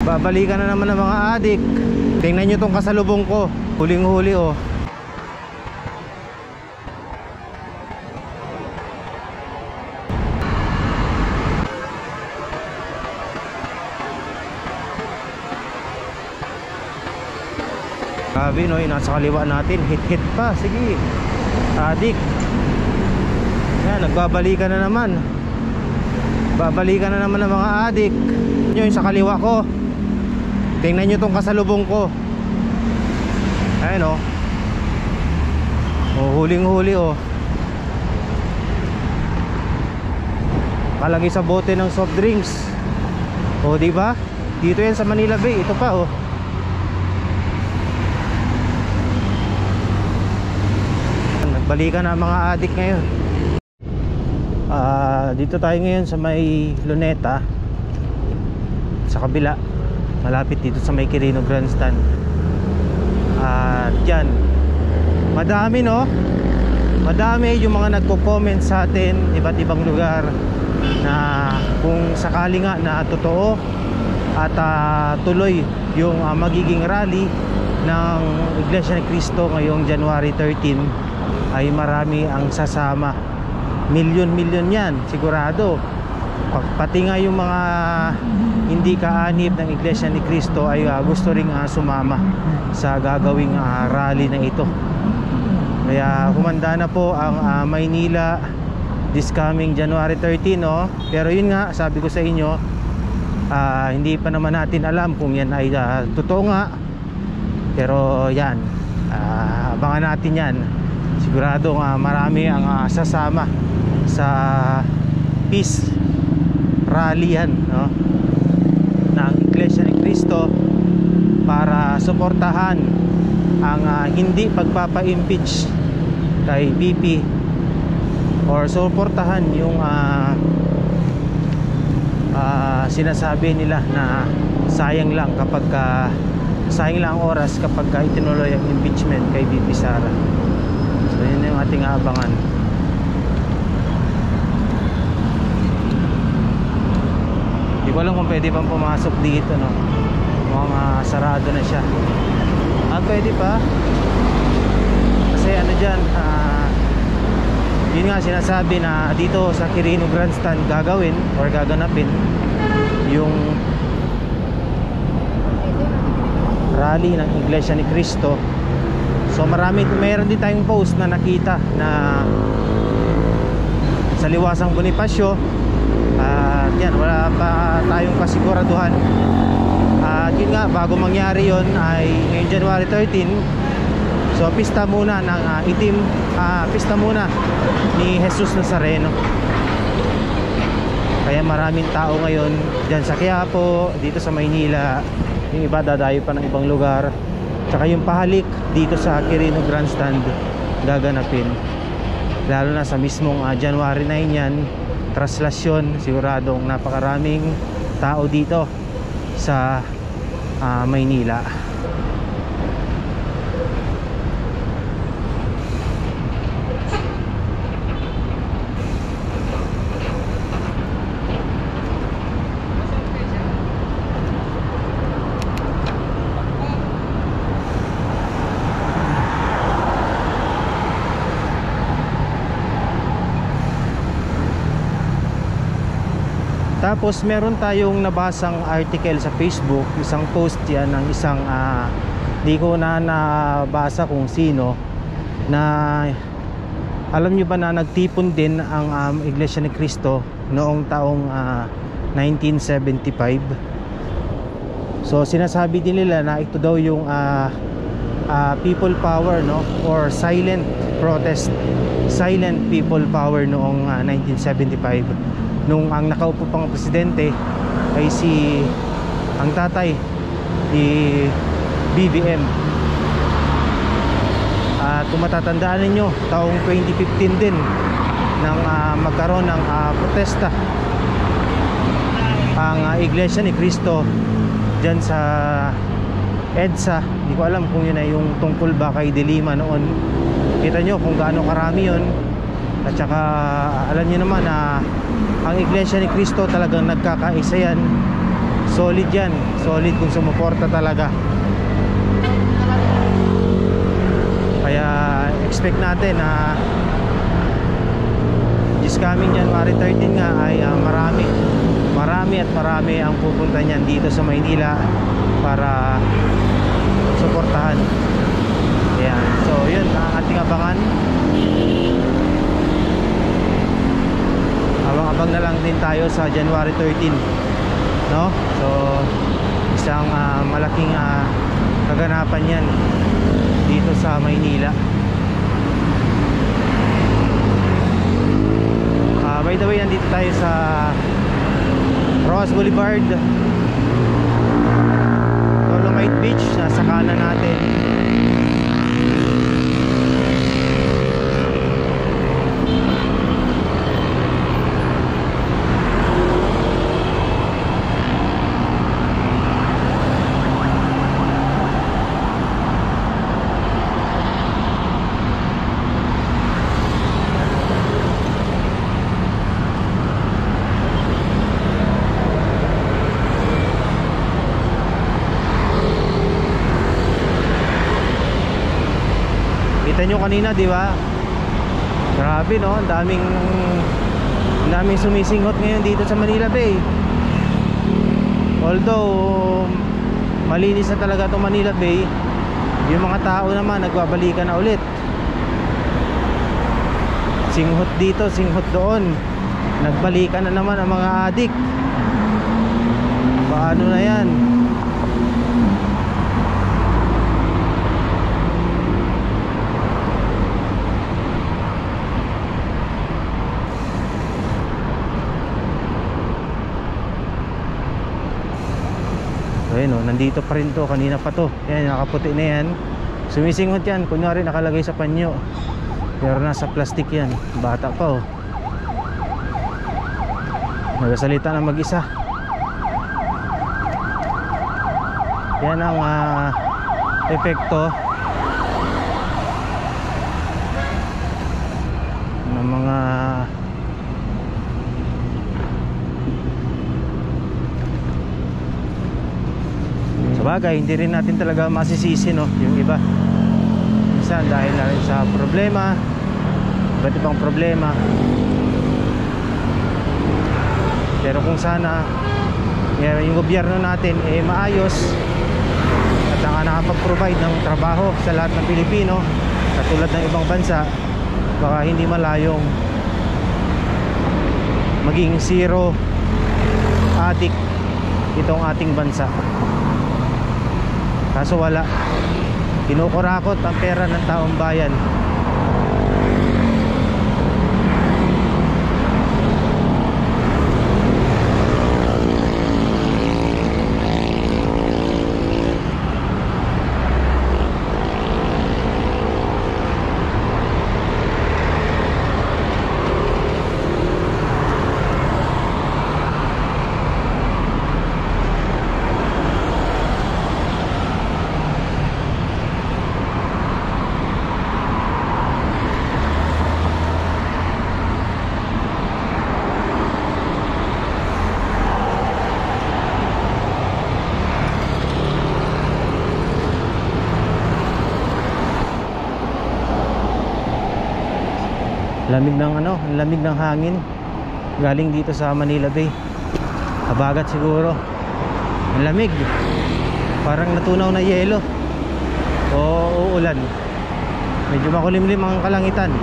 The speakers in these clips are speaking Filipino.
Babalikan na naman ng mga adik. Tingnan nyo tong kasalubong ko. Huling-huli oh. Grabe no, yung nasa kaliwa natin. Hit-hit pa, sige. Adik. Yan, nagbabalikan na naman. Babalikan na naman ng mga adik. Yung sa kaliwa ko. Tingnan nyo tong kasalubong ko. Ayan o. Oh, huling-huli o. Kalagi sa bote ng soft drinks. O diba? Dito yan sa Manila Bay. Ito pa o. Nagbalikan na mga adik ngayon. Dito tayo ngayon sa may Luneta. Sa kabila. Malapit dito sa may Quirino Grandstand. At yan, madami no. Madami yung mga nagko-comment sa atin iba't ibang lugar na kung sakali nga na totoo at tuloy yung magiging rally ng Iglesia ni Cristo ngayong January 13 ay marami ang sasama. Milyon-milyon yan sigurado. Pati nga yung mga hindi kaanib ng Iglesia ni Cristo ay gusto ring sumama sa gagawing rally na ito. Kaya humanda na po ang Maynila this coming January 13 no? Pero yun nga, sabi ko sa inyo, hindi pa naman natin alam kung yan ay totoo nga. Pero yan, abangan natin yan. Sigurado marami ang sasama sa peace rally yan no? ng Iglesia ni Cristo para suportahan ang hindi pagpapa-impeach kay BP or suportahan yung sinasabi nila na sayang lang kapag sayang lang ang oras kapag itinuloy ang impeachment kay BP Sara. So yun yung ating abangan. Hindi ko alam kung pwede pang pumasok dito no. Mukhang sarado na siya. Pwede pa. Kasi ano dyan, yun nga sinasabi na dito sa Quirino Grandstand gagawin or gaganapin yung rally ng Iglesia ni Cristo. So meron din tayong post na nakita na sa Liwasang Bonifacio. At yan, wala pa tayong kasiguraduhan. At yun nga, bago mangyari yun ay ngayong January 13. So pista muna ng pista muna ni Jesus Nazareno. Kaya maraming tao ngayon dyan sa Quiapo, dito sa Maynila. Yung iba dadayo pa ng ibang lugar. Tsaka yung pahalik dito sa Quirino Grandstand gaganapin. Lalo na sa mismong January 9 yan. Traslasyon, siguradong napakaraming tao dito sa Maynila. Tapos meron tayong nabasang article sa Facebook, isang post yan ng isang di ko na nabasa kung sino, na alam nyo ba na nagtipon din ang Iglesia ni Cristo noong taong 1975. So sinasabi din nila na ito daw yung people power no, or silent protest, silent people power noong 1975. Nung ang nakaupo pang presidente ay ang tatay ni BBM. At kung matatandaan ninyo, taong 2015 din nang magkaroon ng protesta ang Iglesia ni Cristo dyan sa EDSA. Hindi ko alam kung yun ay yung tungkol ba kay De Lima noon. Kita nyo kung gaano karami yun. At saka alam nyo naman na ang Iglesia ni Cristo talagang nagkakaisa yan solid yan, solid kung sumuporta talaga. Kaya expect natin na this coming January 13 nga ay marami ang pupunta niyan dito sa Maynila para suportahan. Ayan. So yun ang ating abangan. Abang-abang na lang din tayo sa January 13, no? So isang malaking kaganapan yan dito sa Maynila. By the way, nandito tayo sa Ross Boulevard, Dolomite Beach. Nasa kanan natin. Kita nyo kanina, di ba? Grabe, no? Ang daming sumisinghot ngayon dito sa Manila Bay. Although malinis na talaga itong Manila Bay, yung mga tao naman nagbabalikan na ulit. Singhot dito, singhot doon. Nagbalikan na naman ang mga adik. Paano na yan? Ayun, oh, nandito pa rin to, kanina pa to. Yan, nakaputi na yan. Sumisinghot yan, kunyari nakalagay sa panyo. Pero nasa plastic yan. Bata pa, oh. Nagasalita na mag-isa. Yan ang epekto ng mga sabagay, hindi rin natin talaga masisisi, no, yung iba. Minsan dahil na rin sa problema, iba't ibang problema. Pero kung sana yung gobyerno natin maayos at nakapag-provide ng trabaho sa lahat ng Pilipino katulad ng ibang bansa, baka hindi malayong maging zero addict itong ating bansa. Kaso wala, kinukurakot ang pera ng taong bayan. Lamig ng hangin galing dito sa Manila Bay. Habagat siguro. Ang lamig. Parang natunaw na yelo. O uulan. Medyo makulimlim ang kalangitan.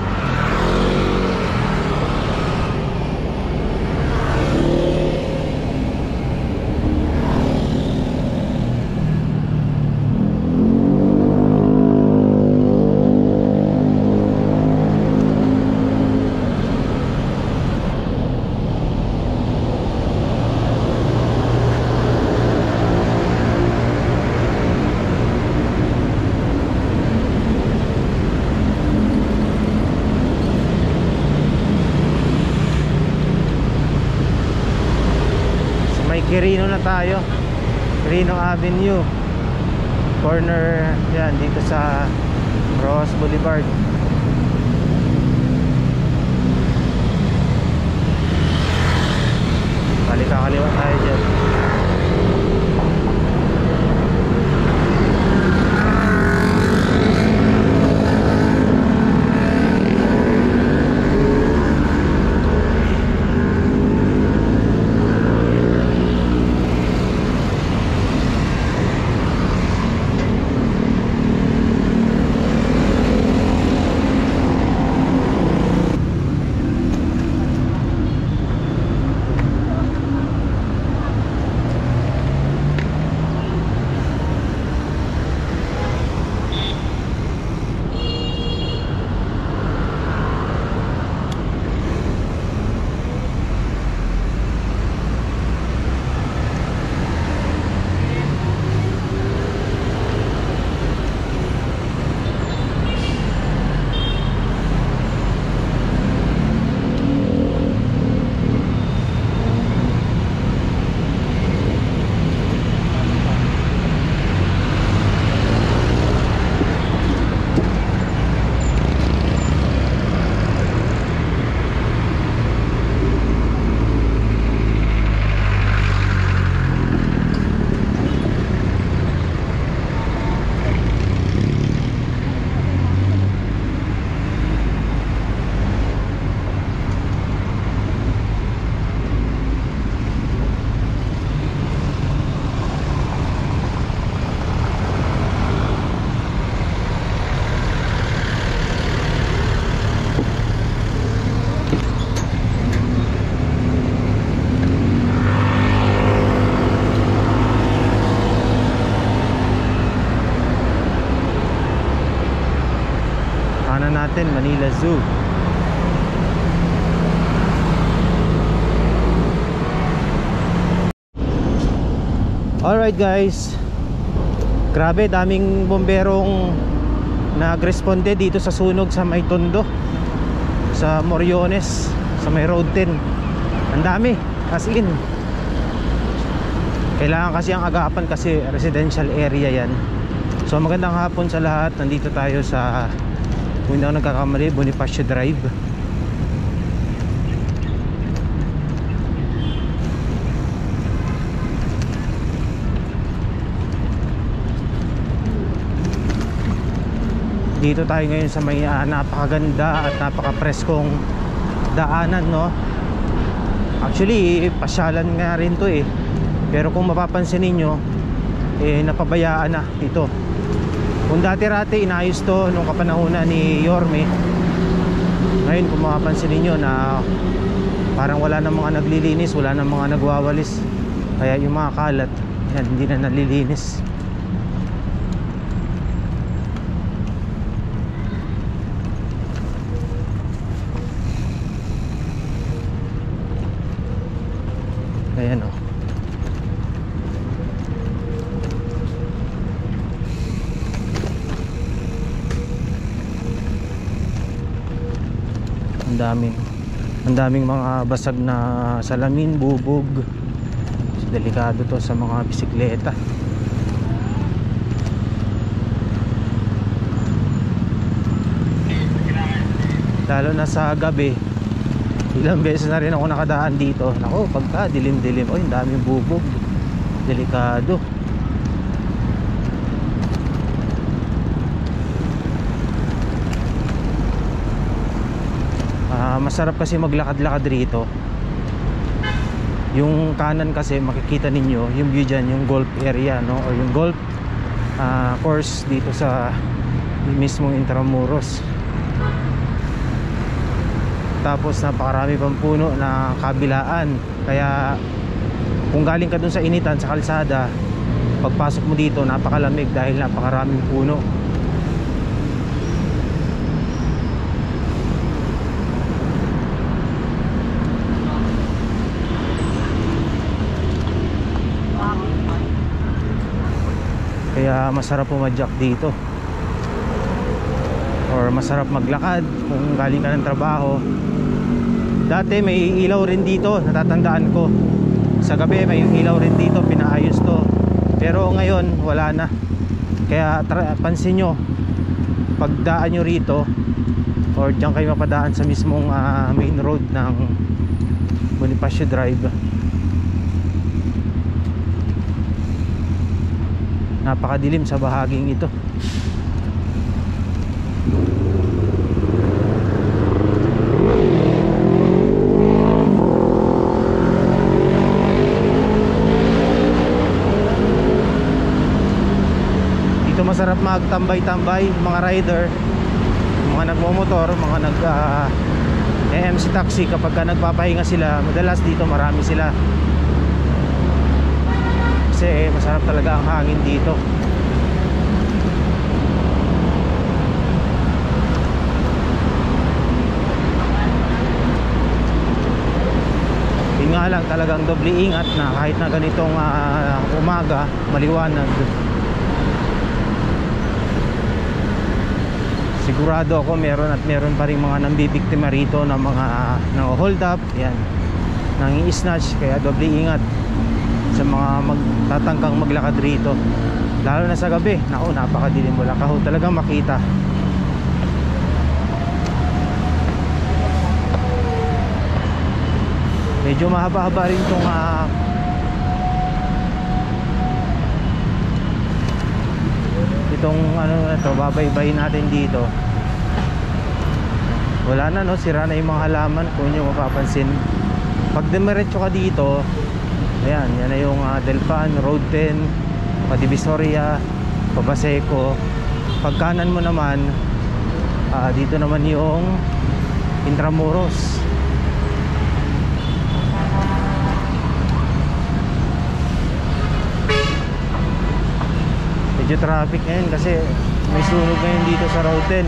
Quirino na tayo, Quirino Avenue corner yan dito sa Ross Boulevard. Balik kakaliwa tayo dyan. natin, Manila Zoo. Alright guys, grabe daming bomberong nagresponde dito sa sunog sa may Tondo, sa Moriones, sa may Road 10. Ang dami, as in. Kailangan kasi ang agapan kasi residential area yan. So magandang hapon sa lahat. Nandito tayo sa, kung hindi ako nagkakamali, Bonifacio Drive. Dito tayo ngayon sa may napakaganda at napaka-preskong daanan, no? Actually, pasyalan nga rin to eh. Pero kung mapapansin ninyo, napabayaan na ito. Kung dati-rati inayos to nung kapanahunan ni Yorme, ngayon kung mapapansin ninyo na parang wala na mga naglilinis, wala na mga nagwawalis. Kaya yung mga kalat, yan, hindi na nalilinis. Ayan o. Ang daming mga basag na salamin, bubog. Delikado to sa mga bisikleta. Lalo na sa gabi. Ilang beses na rin ako nakadaan dito. Nako, pagka dilim-dilim, oh, yung daming bubog. Delikado. Masarap kasi maglakad-lakad rito. Yung kanan kasi makikita ninyo yung view dyan, yung golf area, no? O yung golf course dito sa mismong Intramuros. Tapos napakarami pang puno na kabilaan. Kaya kung galing ka dun sa initan sa kalsada, pagpasok mo dito napakalamig dahil napakaraming puno. Kaya masarap pumadyak dito, or masarap maglakad kung galing ka ng trabaho. Dati may ilaw rin dito, natatandaan ko. Sa gabi may ilaw rin dito, pinaayos to. Pero ngayon wala na. Kaya pansin nyo, pagdaan nyo rito, or dyan kayo mapadaan sa mismong main road ng Bonifacio Drive, napakadilim sa bahaging ito. Dito masarap magtambay-tambay mga rider, mga nagmomotor, mga MC taxi. Kapag ka nagpapahinga sila, madalas dito marami sila. Kasi masarap talaga ang hangin dito. Yun nga lang, talagang doble ingat na kahit na ganitong umaga, maliwanag. Sigurado ako meron pa rin mga nambibiktima rito ng mga hold up, yan, nang i-snatch. Kaya doble ingat sa mga magtatangkang maglakad rito, lalo na sa gabi. Naku, napakadilim, wala ka ho talagang makita. Medyo mahaba-haba rin itong ano na to, babaybayin natin dito. Wala na, no, sira na yung mga halaman. Kung nyo mapapansin, pag dumiretso ka dito, ayan, yan na yung Delpan, Road 10, Padivisoria, Pabaseco. Pag kanan mo naman, dito naman yung Intramuros. Medyo traffic ngayon kasi may sunog ngayon dito sa Road 10.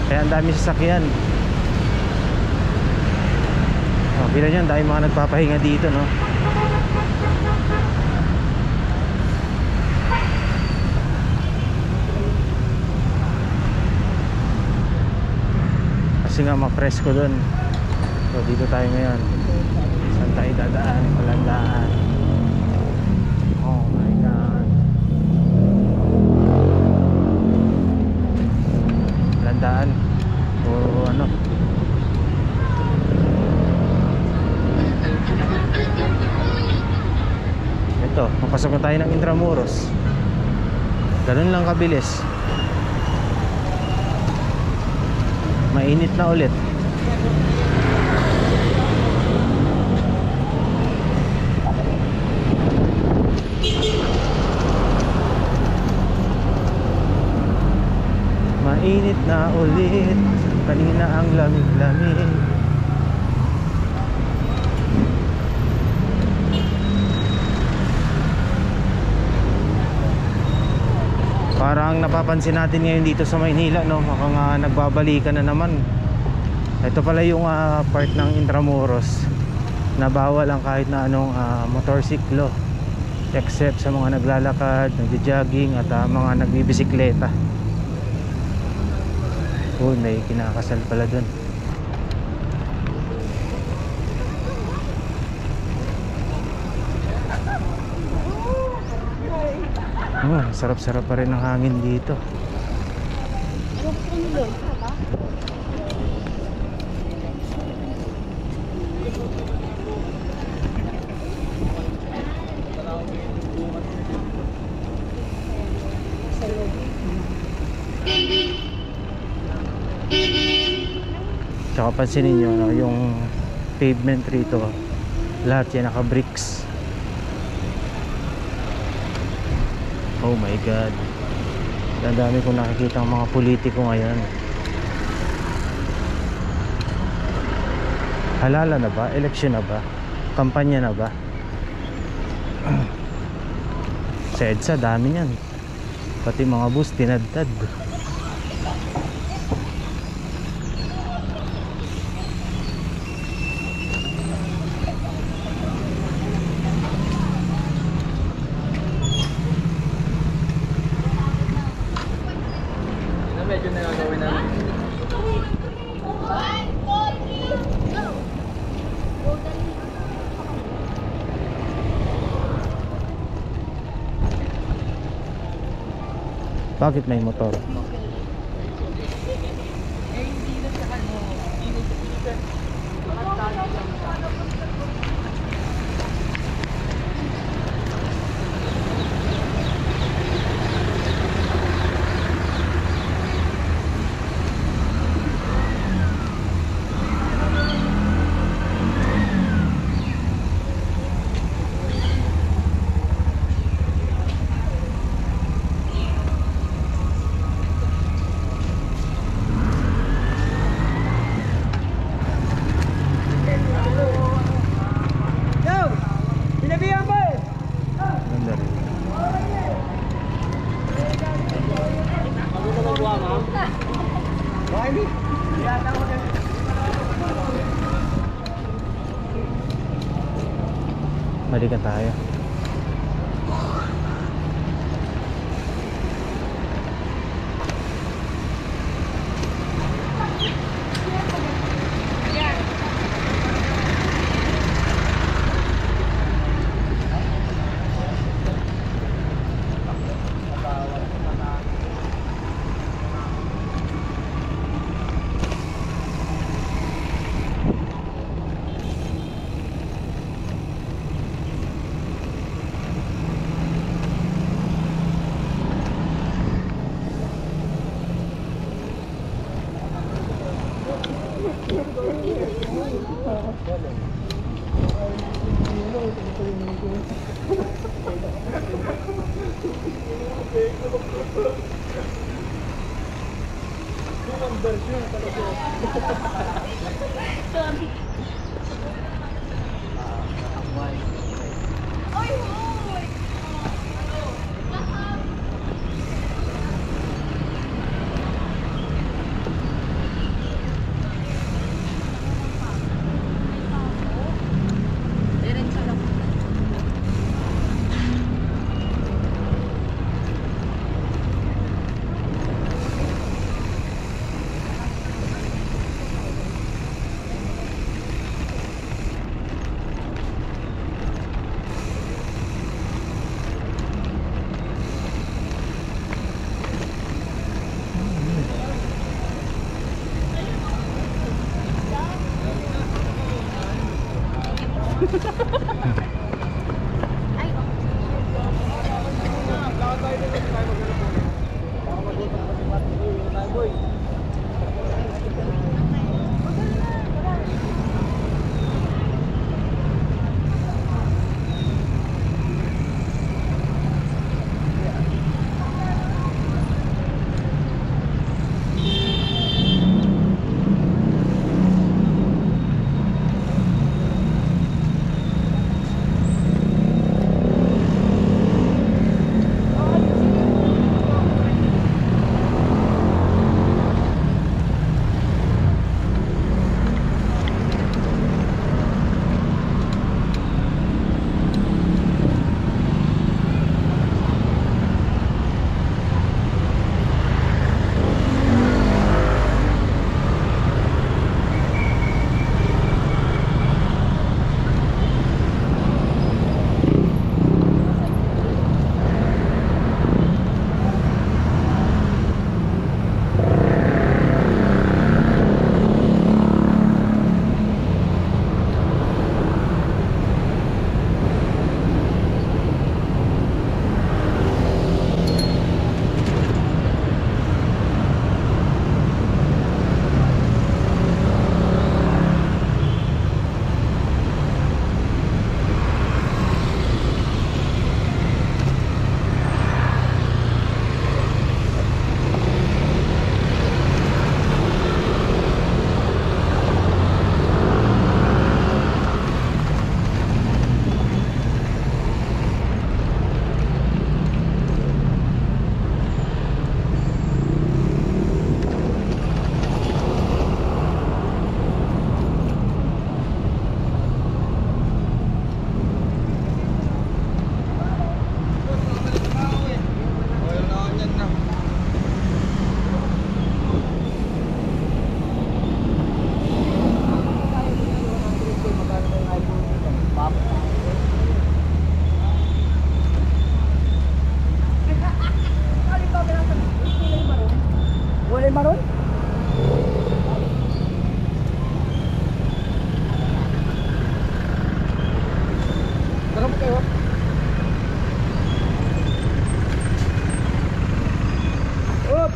Kaya ang dami sasakyan. Bila nyo, dahil mga nagpapahinga dito, no? Kasi nga ma-presko dun. So dito tayo ngayon. Saan tayo dadaan? Palandaan. Oh my God. Palandaan. O ano? Ito, mapasok na tayo ng Intramuros. Ganun lang kabilis. Mainit na ulit. Mainit na ulit. Kanina ang lamig-lamig. Parang napapansin natin ngayon dito sa Maynila, no? Mukhang nagbabalikan na naman. Ito pala yung part ng Intramuros na bawal ang kahit na anong motorsiklo, except sa mga naglalakad, nagja-jogging at mga nagbibisikleta. Oh, may kinakasal pala dun. Oh, sarap-sarap pa rin ang hangin dito. Tsaka pansinin nyo, no, yung pavement rito, lahat yan naka bricks. Oh my God, ang dami kong nakikita ng mga politiko ngayon. Halala na ba? Eleksyon na ba? Kampanya na ba? Sa EDSA, dami yan. Pati mga bus tinadtad. Medyo nagagawin namin. Bakit may motor? Balikan tayo. problema ron? Tara mo kayo. Up!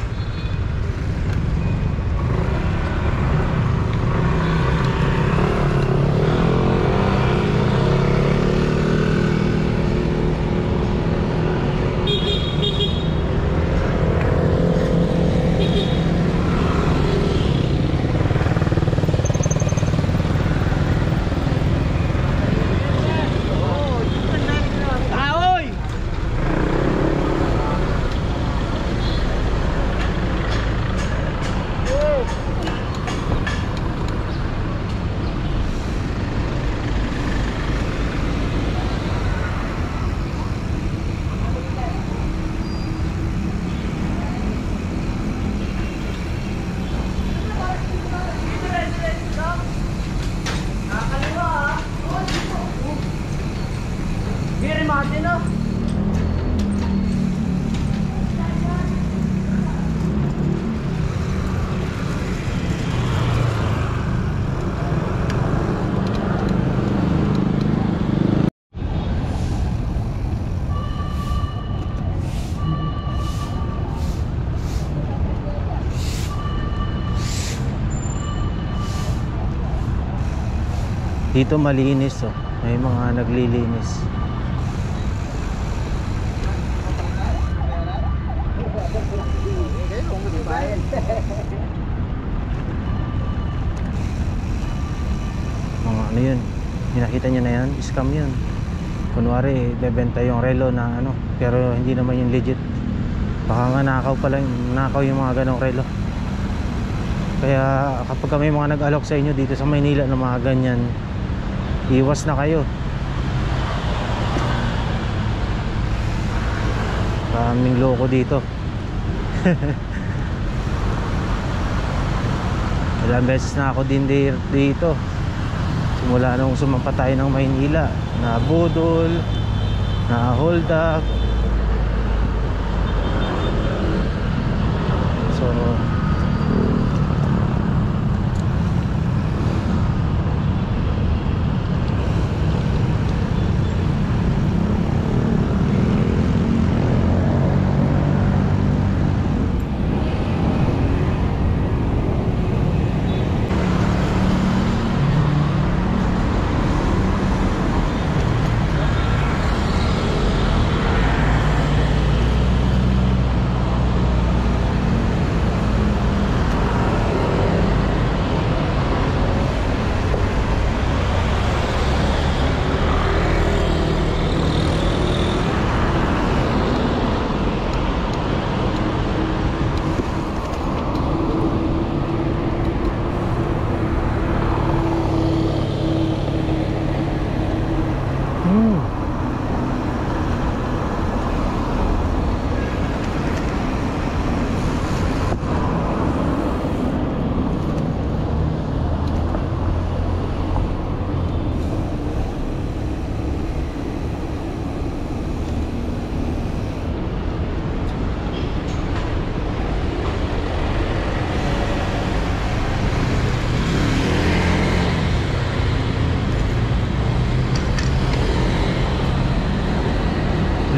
Dito malinis oh. May mga naglilinis. Mga ano yun? Nakita nyo na yan? Scam yun. Kunwari bebenta yung relo na ano, pero hindi naman yung legit. Baka nga nakaw pala, nakaw yung mga ganong relo. Kaya kapag may mga nag-alok sa inyo dito sa Maynila ng mga ganyan, iwas na kayo. Maraming loko dito. Ilang beses na ako din dito. Simula nung sumampa tayo ng Maynila, na budol, na hold up. So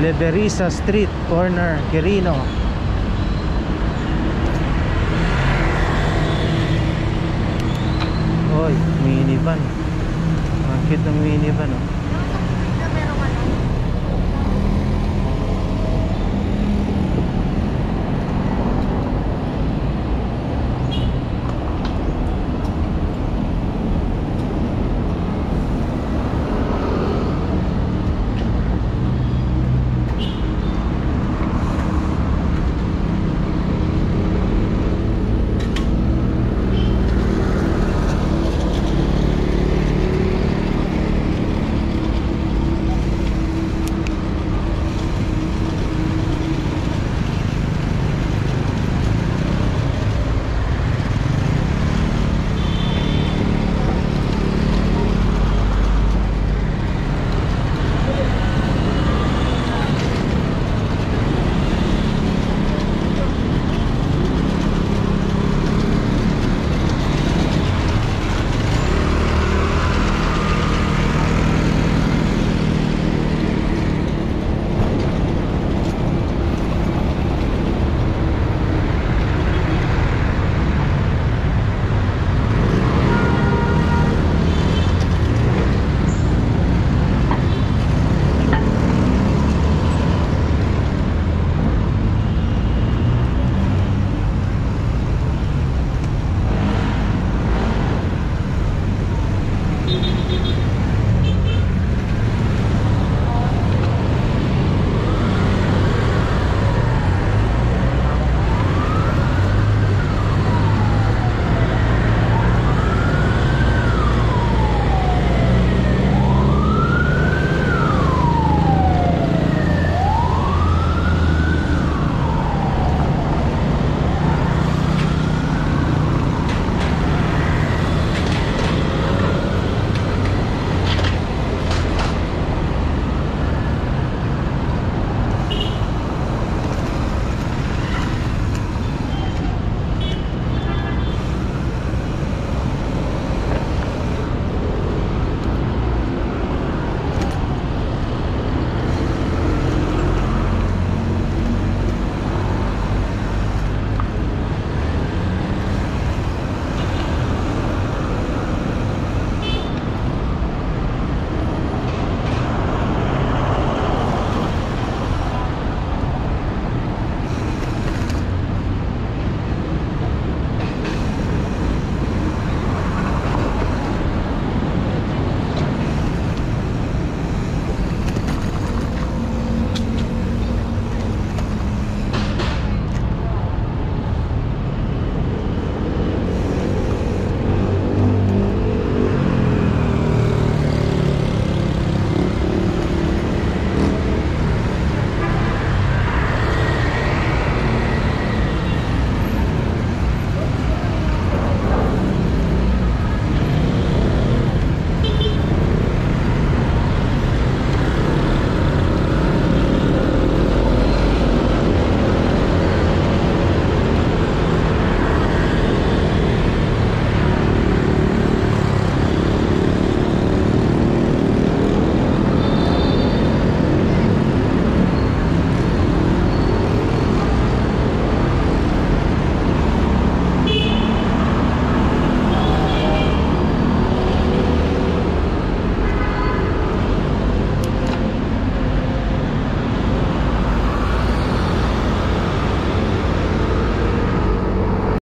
Leverisa Street, corner Quirino. Oy, minivan. Ang cute ng minivan oh.